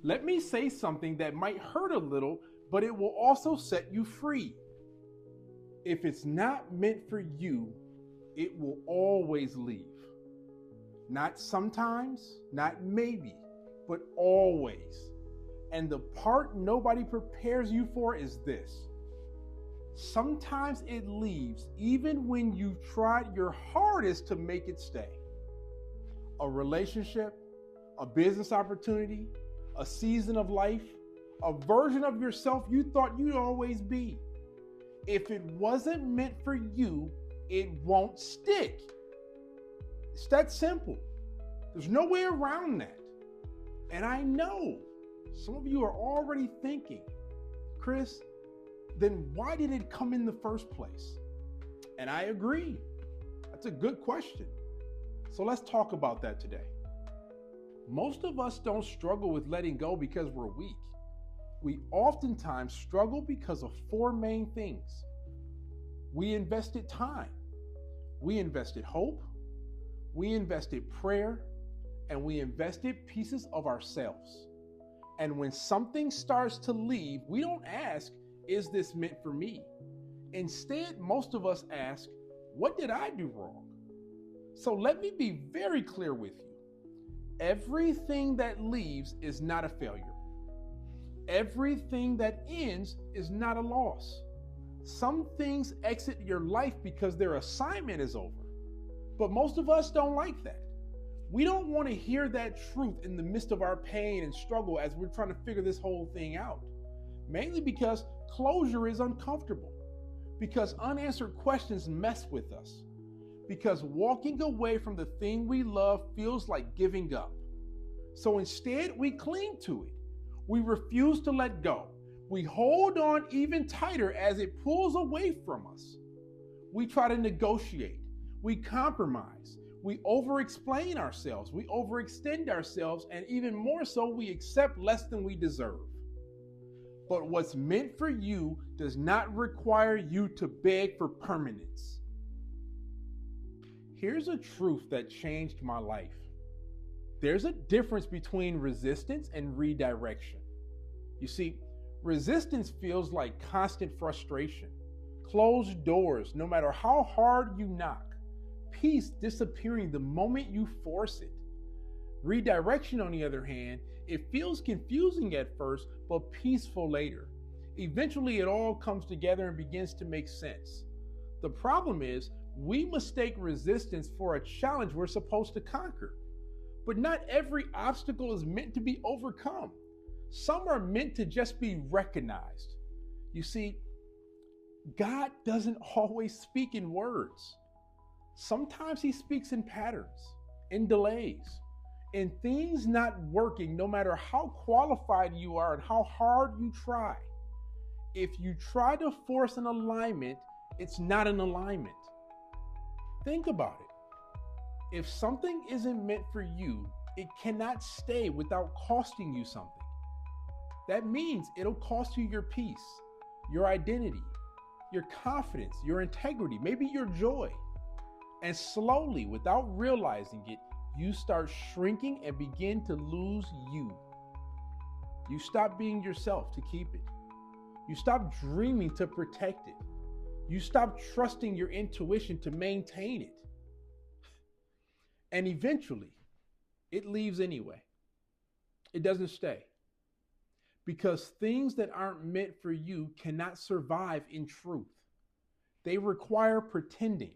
Let me say something that might hurt a little, but it will also set you free. If it's not meant for you, it will always leave. Not sometimes, not maybe, but always. And the part nobody prepares you for is this. Sometimes it leaves even when you've tried your hardest to make it stay. A relationship, a business opportunity, a season of life, a version of yourself you thought you'd always be. If it wasn't meant for you, it won't stick. It's that simple. There's no way around that. And I know some of you are already thinking, Kris, then why did it come in the first place? And I agree. That's a good question. So let's talk about that today. Most of us don't struggle with letting go because we're weak. We oftentimes struggle because of four main things. We invested time. We invested hope. We invested prayer. And we invested pieces of ourselves. And when something starts to leave, we don't ask, is this meant for me? Instead, most of us ask, what did I do wrong? So let me be very clear with you. Everything that leaves is not a failure. Everything that ends is not a loss. Some things exit your life because their assignment is over. But most of us don't like that. We don't want to hear that truth in the midst of our pain and struggle as we're trying to figure this whole thing out. Mainly because closure is uncomfortable. Because unanswered questions mess with us. Because walking away from the thing we love feels like giving up. So instead, we cling to it. We refuse to let go. We hold on even tighter as it pulls away from us. We try to negotiate. We compromise. We over-explain ourselves. We overextend ourselves. And even more so, we accept less than we deserve. But what's meant for you does not require you to beg for permanence. Here's a truth that changed my life. There's a difference between resistance and redirection. You see, resistance feels like constant frustration, closed doors no matter how hard you knock, peace disappearing the moment you force it. Redirection, on the other hand, it feels confusing at first, but peaceful later. Eventually, it all comes together and begins to make sense. The problem is, we mistake resistance for a challenge we're supposed to conquer. But not every obstacle is meant to be overcome. Some are meant to just be recognized. You see, God doesn't always speak in words. Sometimes he speaks in patterns, in delays, in things not working no matter how qualified you are and how hard you try. If you try to force an alignment, it's not an alignment. Think about it. If something isn't meant for you, it cannot stay without costing you something. That means it'll cost you your peace, your identity, your confidence, your integrity, maybe your joy. And slowly, without realizing it, you start shrinking and begin to lose you. You stop being yourself to keep it. You stop dreaming to protect it. You stop trusting your intuition to maintain it. And eventually, it leaves anyway. It doesn't stay. Because things that aren't meant for you cannot survive in truth. They require pretending.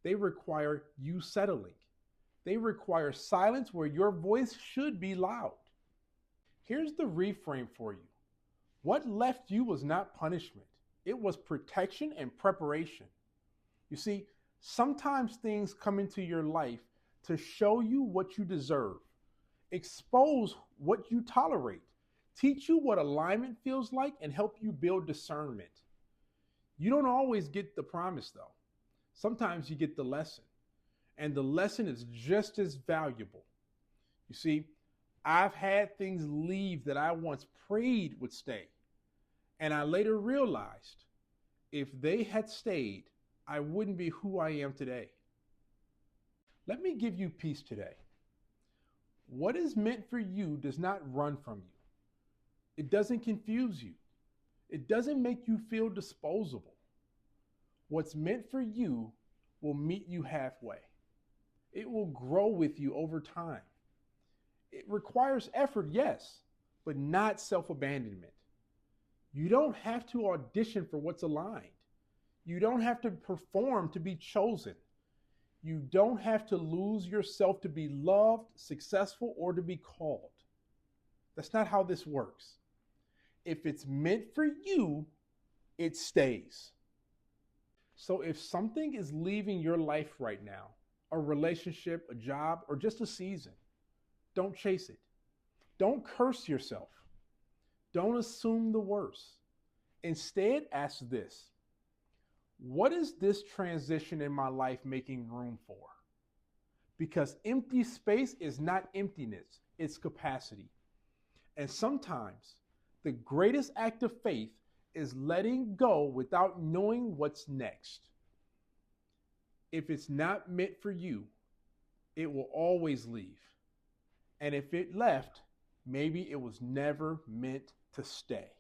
They require you settling. They require silence where your voice should be loud. Here's the reframe for you. What left you was not punishment. It was protection and preparation. You see, sometimes things come into your life to show you what you deserve, expose what you tolerate, teach you what alignment feels like, and help you build discernment. You don't always get the promise, though. Sometimes you get the lesson, and the lesson is just as valuable. You see, I've had things leave that I once prayed would stay, and I later realized if they had stayed, I wouldn't be who I am today. Let me give you peace today. What is meant for you does not run from you. It doesn't confuse you. It doesn't make you feel disposable. What's meant for you will meet you halfway. It will grow with you over time. It requires effort, yes, but not self abandonment. You don't have to audition for what's aligned. You don't have to perform to be chosen. You don't have to lose yourself to be loved, successful, or to be called. That's not how this works. If it's meant for you, it stays. So if something is leaving your life right now, a relationship, a job, or just a season, don't chase it. Don't curse yourself. Don't assume the worst. Instead, ask this: what is this transition in my life making room for? Because empty space is not emptiness, it's capacity. And sometimes the greatest act of faith is letting go without knowing what's next. If it's not meant for you, it will always leave. And if it left, maybe it was never meant to stay.